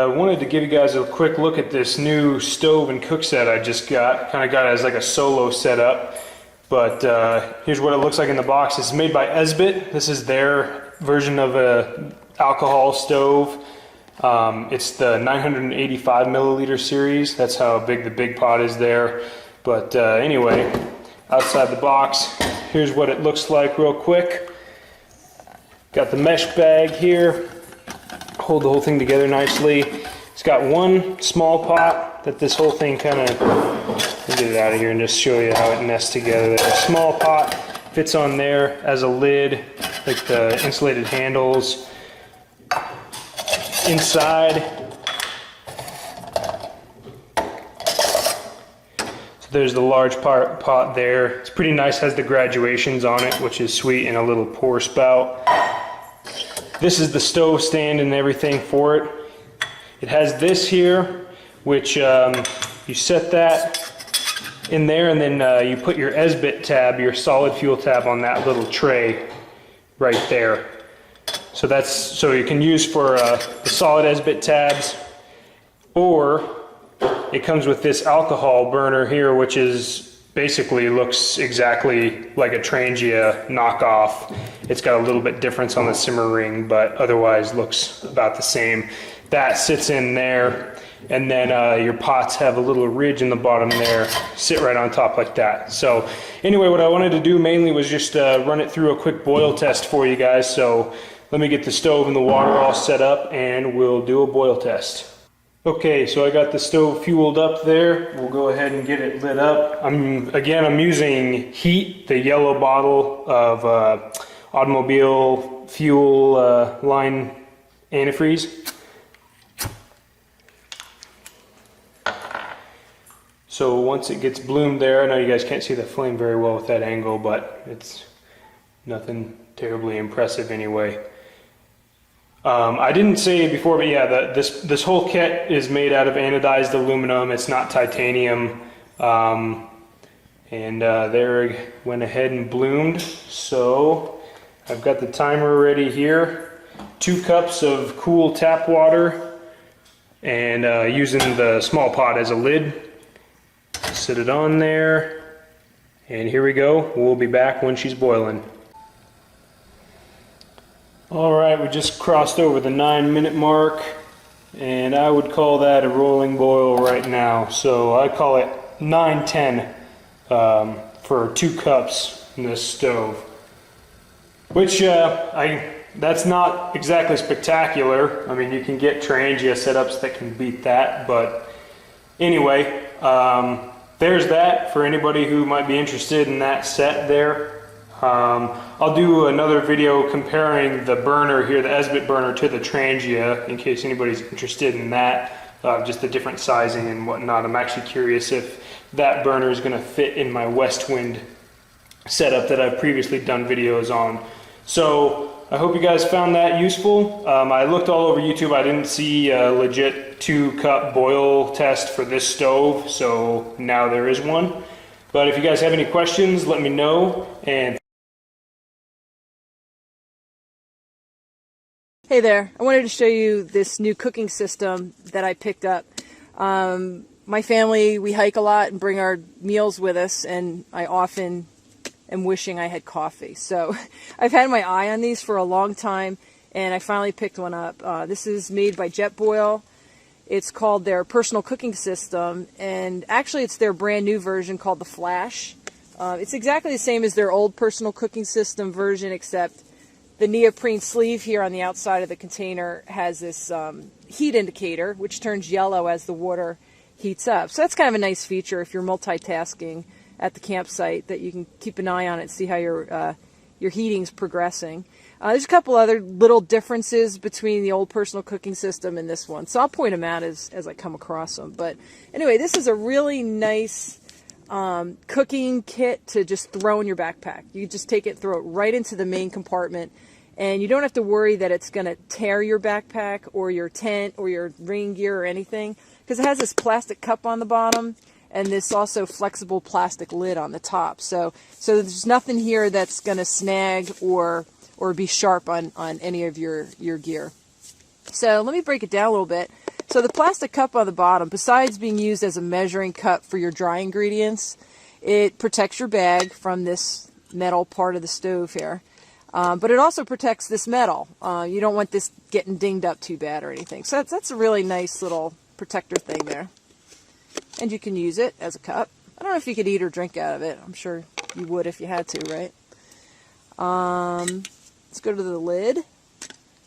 I wanted to give you guys a quick look at this new stove and cook set I just got. Kind of got it as like a solo setup, but here's what it looks like in the box. It's made by Esbit. This is their version of a alcohol stove. It's the 985 milliliter series. That's how big the big pot is there. But anyway, outside the box, here's what it looks like real quick. Got the mesh bag here. Hold the whole thing together nicely. It's got one small pot that this whole thing kind of, let me get it out of here and just show you how it nests together. A small pot fits on there as a lid, like the insulated handles. Inside, so there's the large pot there. It's pretty nice, has the graduations on it, which is sweet, and a little pour spout. This is the stove stand and everything for it. It has this here, which you set that in there, and then you put your Esbit tab, your solid fuel tab, on that little tray right there. So that's so you can use for the solid Esbit tabs, or it comes with this alcohol burner here, which is basically looks exactly like a Trangia knockoff. It's got a little bit difference on the simmer ring, but otherwise looks about the same. That sits in there, and then your pots have a little ridge in the bottom there, sit right on top like that. So anyway, what I wanted to do mainly was just run it through a quick boil test for you guys. So let me get the stove and the water all set up, and we'll do a boil test. Okay, so I got the stove fueled up there. We'll go ahead and get it lit up. I'm using Heat, the yellow bottle of automobile fuel line antifreeze. So once it gets bloomed there, I know you guys can't see the flame very well with that angle, but it's nothing terribly impressive anyway. I didn't say it before, but yeah, this whole kit is made out of anodized aluminum. It's not titanium. And there went ahead and bloomed. So I've got the timer ready here. 2 cups of cool tap water, and using the small pot as a lid. Sit it on there, and here we go. We'll be back when she's boiling. Alright, we just crossed over the 9-minute mark, and I would call that a rolling boil right now. So I call it 9-10 for 2 cups in this stove. Which, that's not exactly spectacular. I mean, you can get Trangia setups that can beat that, but anyway, there's that for anybody who might be interested in that set there. I'll do another video comparing the burner here, the Esbit burner, to the Trangia, in case anybody's interested in that, just the different sizing and whatnot. I'm actually curious if that burner is going to fit in my Westwind setup that I've previously done videos on. So I hope you guys found that useful. I looked all over YouTube. I didn't see a legit 2-cup boil test for this stove, so now there is one. But if you guys have any questions, let me know. And hey there, I wanted to show you this new cooking system that I picked up. My family, we hike a lot and bring our meals with us, and I often am wishing I had coffee. So I've had my eye on these for a long time, and I finally picked one up. This is made by Jetboil. It's called their personal cooking system, and actually it's their brand new version called the Flash. It's exactly the same as their old personal cooking system version, except the neoprene sleeve here on the outside of the container has this heat indicator, which turns yellow as the water heats up. So that's kind of a nice feature if you're multitasking at the campsite that you can keep an eye on it and see how your heating's progressing. There's a couple other little differences between the old personal cooking system and this one, so I'll point them out as I come across them. But anyway, this is a really nice cooking kit to just throw in your backpack. You just take it, throw it right into the main compartment, and you don't have to worry that it's going to tear your backpack or your tent or your rain gear or anything, because it has this plastic cup on the bottom and this also flexible plastic lid on the top. So there's nothing here that's going to snag or be sharp on any of your gear. So let me break it down a little bit. So the plastic cup on the bottom, besides being used as a measuring cup for your dry ingredients, it protects your bag from this metal part of the stove here. But it also protects this metal. You don't want this getting dinged up too bad or anything. So that's a really nice little protector thing there. And you can use it as a cup. I don't know if you could eat or drink out of it. I'm sure you would if you had to, right? Let's go to the lid.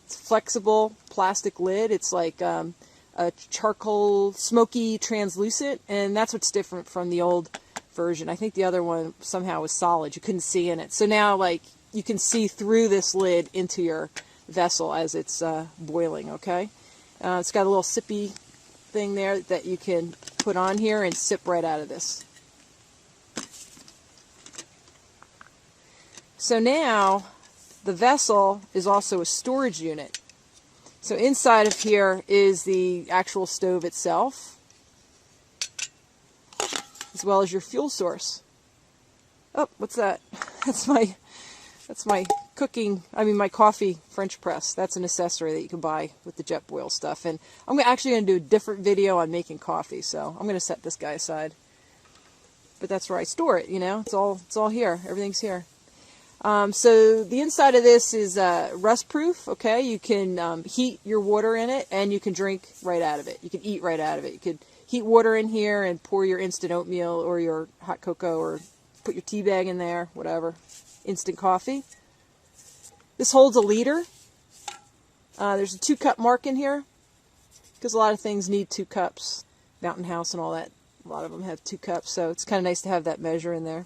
It's a flexible plastic lid. It's like a charcoal, smoky, translucent, and that's what's different from the old version. I think the other one somehow was solid. You couldn't see in it. So now, like, you can see through this lid into your vessel as it's boiling, okay? It's got a little sippy thing there that you can put on here and sip right out of this. So now, the vessel is also a storage unit. So inside of here is the actual stove itself, as well as your fuel source. Oh, what's that? That's my cooking, my coffee French press. That's an accessory that you can buy with the Jetboil stuff. And I'm actually going to do a different video on making coffee, so I'm going to set this guy aside. But that's where I store it, you know. It's all here. Everything's here. So the inside of this is rust proof, okay? You can heat your water in it, and you can drink right out of it. You can eat right out of it. You could heat water in here and pour your instant oatmeal or your hot cocoa, or put your tea bag in there, whatever. Instant coffee. This holds a liter. There's a 2-cup mark in here, because a lot of things need 2 cups. Mountain House and all that, a lot of them have 2 cups, so it's kind of nice to have that measure in there.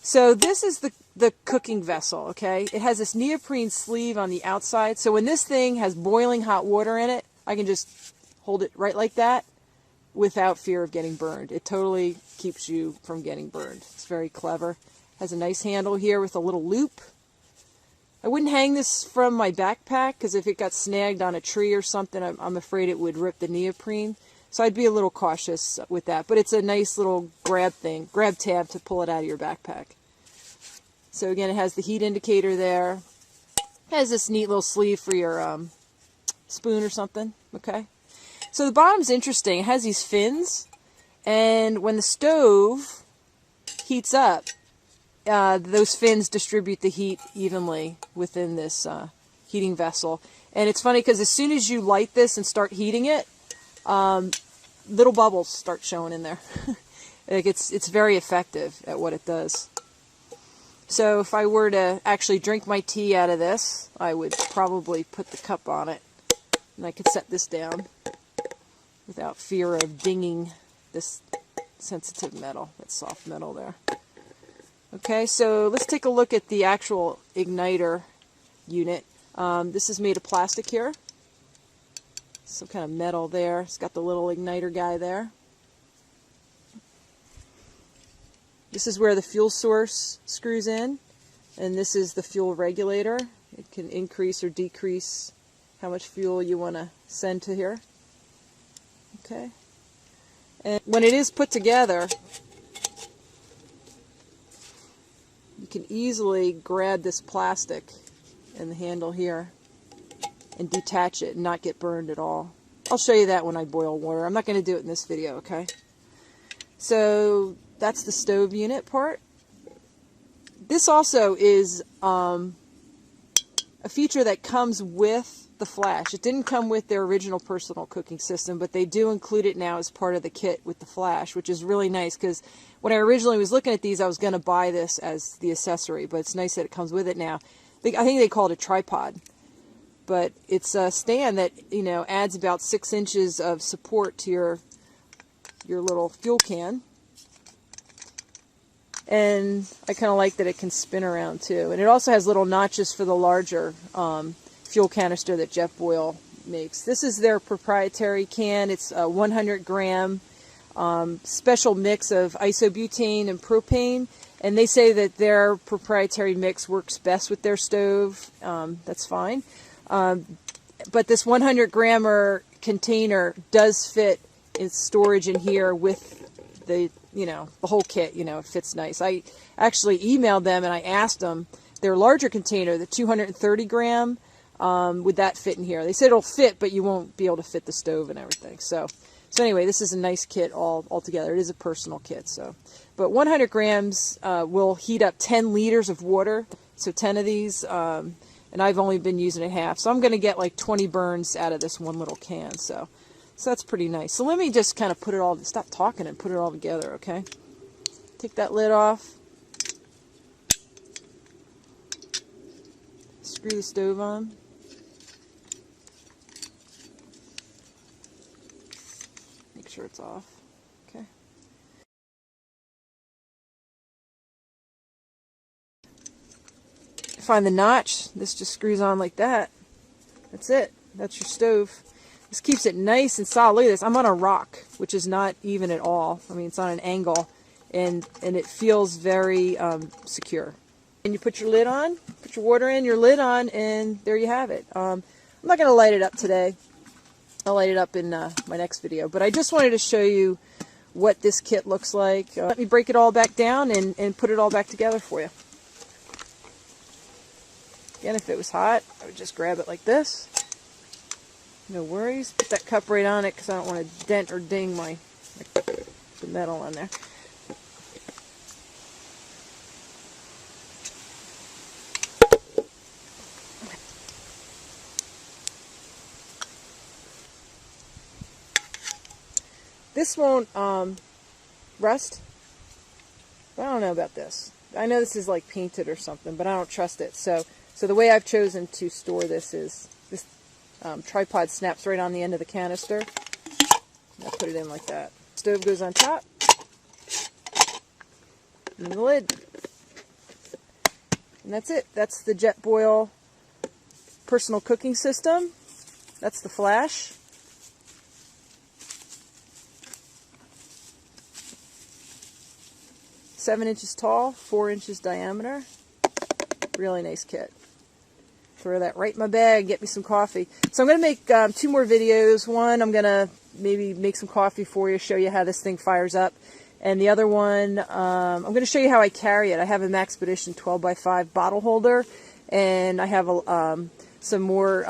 So this is the cooking vessel, okay? It has this neoprene sleeve on the outside, so when this thing has boiling hot water in it, I can just hold it right like that without fear of getting burned. It totally keeps you from getting burned. It's very clever. Has a nice handle here with a little loop. I wouldn't hang this from my backpack, because if it got snagged on a tree or something, I'm afraid it would rip the neoprene. So I'd be a little cautious with that. But it's a nice little grab tab to pull it out of your backpack. So again, it has the heat indicator there. It has this neat little sleeve for your spoon or something, okay? So the bottom's interesting. It has these fins, and when the stove heats up, those fins distribute the heat evenly within this heating vessel. And it's funny, because as soon as you light this and start heating it, little bubbles start showing in there. Like it's very effective at what it does. So if I were to actually drink my tea out of this, I would probably put the cup on it, and I could set this down without fear of dinging this sensitive metal, that soft metal there. Okay, so let's take a look at the actual igniter unit. This is made of plastic here. Some kind of metal there. It's got the little igniter guy there. This is where the fuel source screws in, and this is the fuel regulator. It can increase or decrease how much fuel you want to send to here. Okay. And when it is put together, you can easily grab this plastic and the handle here and detach it and not get burned at all. I'll show you that when I boil water. I'm not going to do it in this video, okay? So that's the stove unit part. This also is a feature that comes with the Flash. It didn't come with their original personal cooking system, but they do include it now as part of the kit with the Flash, which is really nice, because when I originally was looking at these, I was going to buy this as the accessory, but it's nice that it comes with it now. I think they call it a tripod, but it's a stand that, you know, adds about 6 inches of support to your little fuel can. and I kind of like that it can spin around too. And it also has little notches for the larger fuel canister that Jetboil makes. This is their proprietary can. It's a 100 gram special mix of isobutane and propane, and they say that their proprietary mix works best with their stove. That's fine. But this 100 grammer container does fit its storage in here with the, the whole kit. It fits nice. I actually emailed them and I asked them their larger container, the 230 gram, would that fit in here? They said it'll fit, but you won't be able to fit the stove and everything. So anyway, this is a nice kit all together. It is a personal kit. But 100 grams will heat up 10 liters of water. So 10 of these, and I've only been using it half. So I'm going to get like 20 burns out of this one little can. So that's pretty nice. So let me just kind of stop talking and put it all together, okay? Take that lid off. Screw the stove on. Make sure it's off. Okay. Find the notch. This just screws on like that. That's it. That's your stove. This keeps it nice and solid. Look at this. I'm on a rock, which is not even at all. I mean, it's on an angle, and it feels very secure. And you put your lid on, put your water in, your lid on, and there you have it. I'm not going to light it up today. I'll light it up in my next video. But I just wanted to show you what this kit looks like. Let me break it all back down and put it all back together for you. Again, if it was hot, I would just grab it like this. No worries. Put that cup right on it because I don't want to dent or ding the metal on there. This won't rust. But I don't know about this. I know this is like painted or something, but I don't trust it. So the way I've chosen to store this is this tripod snaps right on the end of the canister. I put it in like that. Stove goes on top. And the lid. And that's it. That's the Jetboil personal cooking system. That's the flash. Seven inches tall, 4 inches diameter. Really nice kit. Throw that right in my bag, get me some coffee. So I'm going to make 2 more videos. One, I'm going to maybe make some coffee for you, show you how this thing fires up. And the other one, I'm going to show you how I carry it. I have a Maxpedition 12x5 bottle holder, and I have some more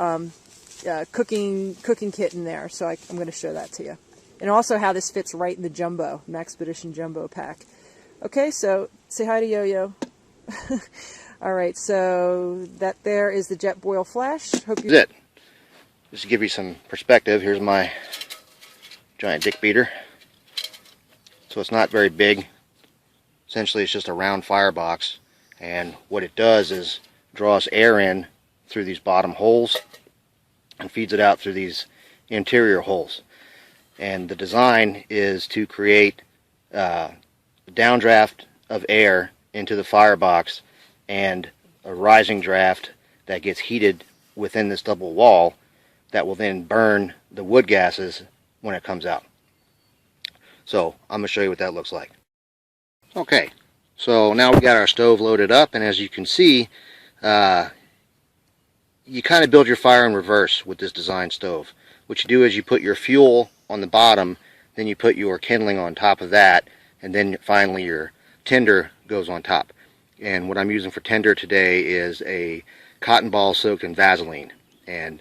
cooking kit in there. So I'm going to show that to you. And also how this fits right in the jumbo, Maxpedition jumbo pack. Okay, so say hi to Yo-Yo. All right, so that there is the Jetboil flash. Hope you. That's it. Just to give you some perspective, here's my giant dick beater. So it's not very big. Essentially, it's just a round firebox, and what it does is draws air in through these bottom holes and feeds it out through these interior holes. And the design is to create downdraft of air into the firebox and a rising draft that gets heated within this double wall that will then burn the wood gases when it comes out. So I'm going to show you what that looks like. Okay, so now we got our stove loaded up, and as you can see, you kind of build your fire in reverse with this design stove. What you do is you put your fuel on the bottom, then you put your kindling on top of that, and then finally your tinder goes on top. And what I'm using for tinder today is a cotton ball soaked in Vaseline. And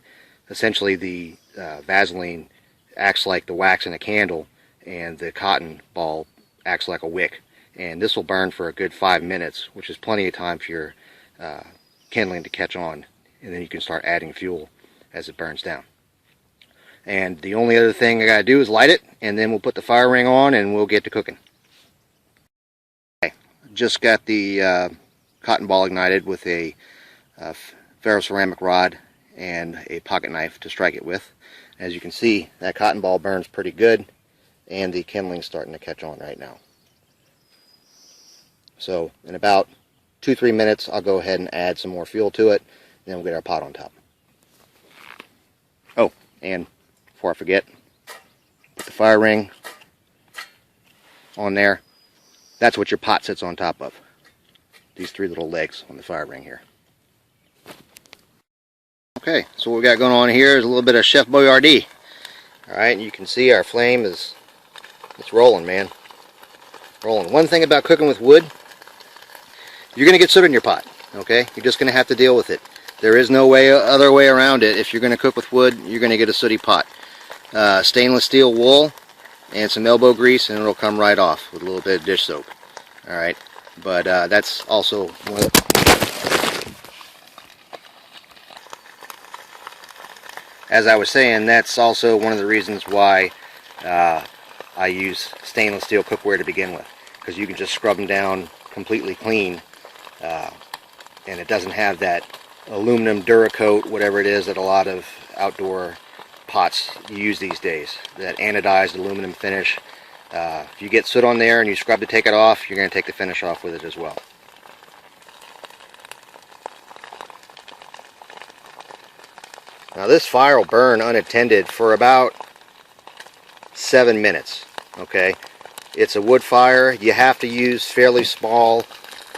essentially the Vaseline acts like the wax in a candle, and the cotton ball acts like a wick. And this will burn for a good 5 minutes, which is plenty of time for your kindling to catch on. And then you can start adding fuel as it burns down. And the only other thing I gotta do is light it, and then we'll put the fire ring on and we'll get to cooking. Just got the cotton ball ignited with a ferroceramic rod and a pocket knife to strike it with. As you can see, that cotton ball burns pretty good, and the kindling's starting to catch on right now. So in about 2-3 minutes, I'll go ahead and add some more fuel to it, and then we'll get our pot on top. Oh, and before I forget, put the fire ring on there. That's what your pot sits on top of. These 3 little legs on the fire ring here. Okay, so what we got going on here is a little bit of Chef Boyardee. Alright, and you can see our flame it's rolling, man. Rolling. One thing about cooking with wood, you're going to get soot in your pot, okay? You're just going to have to deal with it. There is no other way around it. If you're going to cook with wood, you're going to get a sooty pot. Stainless steel wool and some elbow grease, and it'll come right off with a little bit of dish soap. Alright, but that's also one of the... As I was saying, that's also one of the reasons why I use stainless steel cookware to begin with, because you can just scrub them down completely clean, and it doesn't have that aluminum Duracoat, whatever it is that a lot of outdoor pots use these days, that anodized aluminum finish. If you get soot on there and you scrub to take it off, you're going to take the finish off with it as well. Now this fire will burn unattended for about 7 minutes, okay? It's a wood fire. You have to use fairly small,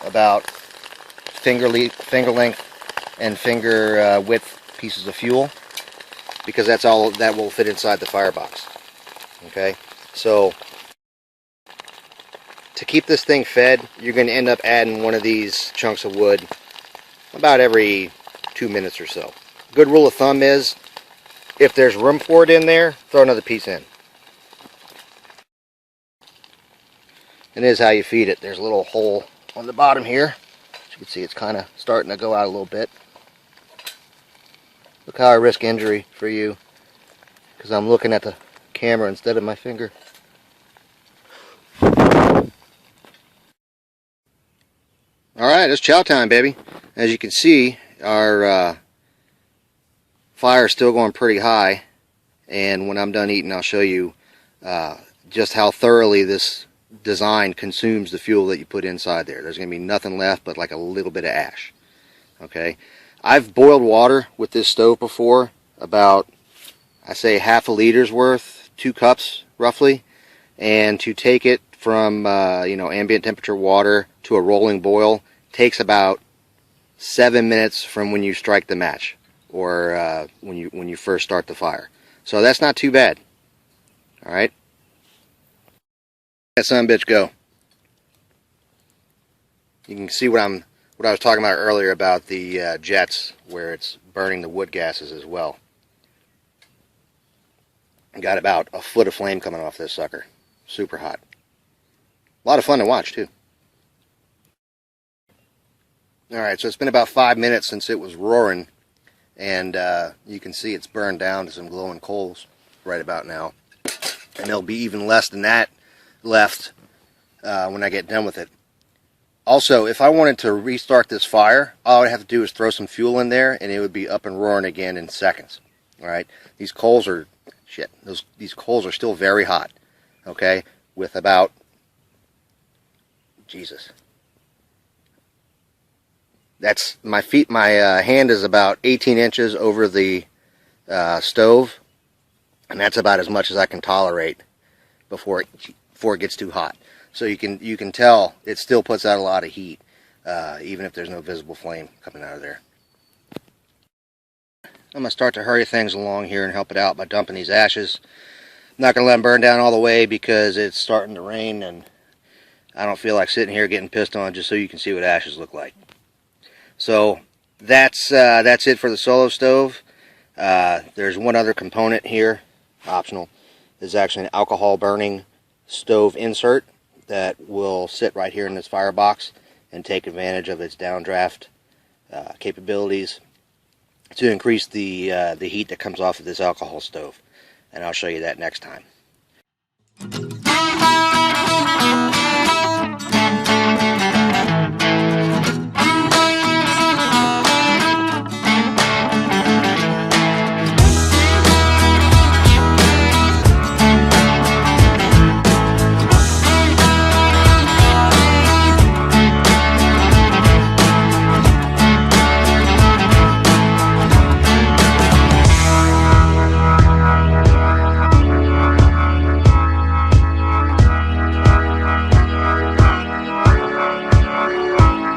about finger length and finger width pieces of fuel, because that's all that will fit inside the firebox. Okay, so to keep this thing fed, you're going to end up adding one of these chunks of wood about every 2 minutes or so. Good rule of thumb is, if there's room for it in there, throw another piece in. And this is how you feed it. There's a little hole on the bottom here. As you can see, it's kind of starting to go out a little bit. Look how I risk injury for you, because I'm looking at the camera instead of my finger. Alright, it's chow time, baby. As you can see, our fire is still going pretty high, and when I'm done eating, I'll show you just how thoroughly this design consumes the fuel that you put inside there. There's going to be nothing left but like a little bit of ash. Okay, I've boiled water with this stove before, about, I say, half a liter's worth, 2 cups roughly, and to take it from ambient temperature water to a rolling boil takes about 7 minutes from when you strike the match, or when you first start the fire. So that's not too bad. All right, that son of a bitch go. You can see what I was talking about earlier about the jets, where it's burning the wood gases as well. Got about a foot of flame coming off this sucker. Super hot. A lot of fun to watch too. Alright, so it's been about 5 minutes since it was roaring, and you can see it's burned down to some glowing coals right about now. And there'll be even less than that left when I get done with it. Also, if I wanted to restart this fire, all I would have to do is throw some fuel in there, and it would be up and roaring again in seconds. Alright, these coals are, these coals are still very hot. Okay, with about, Jesus, that's my hand is about 18 inches over the stove, and that's about as much as I can tolerate before it gets too hot. So you can tell it still puts out a lot of heat, even if there's no visible flame coming out of there. I'm going to start to hurry things along here and help it out by dumping these ashes. I'm not going to let them burn down all the way because it's starting to rain, and I don't feel like sitting here getting pissed on just so you can see what ashes look like. So that's it for the Solo Stove. There's one other component here, optional. There's actually an alcohol burning stove insert that will sit right here in this firebox and take advantage of its downdraft capabilities to increase the heat that comes off of this alcohol stove. And I'll show you that next time.